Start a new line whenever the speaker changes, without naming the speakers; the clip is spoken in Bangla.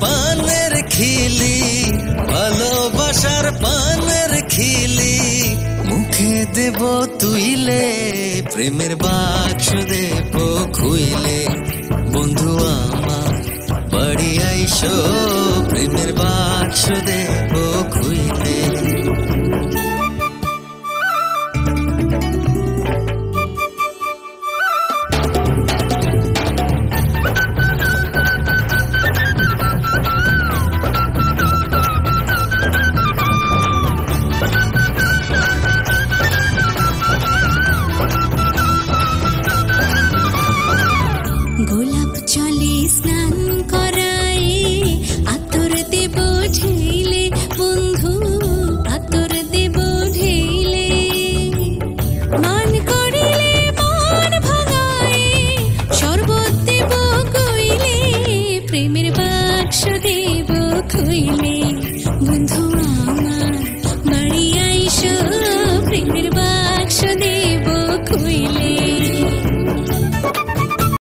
পানের খিলি, ভালোবাসার পানের খিলি, মুখে দেব তুইলে, প্রেমের বাক্স দেব খুইলে। বন্ধু আমার বাড়ি আইসো, প্রেমের বাক্স দেব খুইলে।
গোলাপ জলে স্নান করায়, আতর দেব ঢেলে, বন্ধু আতর দেব ঢেলে। মান করিলে মন ভাঙায়, শরবত দেব কইলে, প্রেমের বাক্স দেব খুইলে। বন্ধু আমার বাড়ি আইসো, প্রেমের বাক্স দেব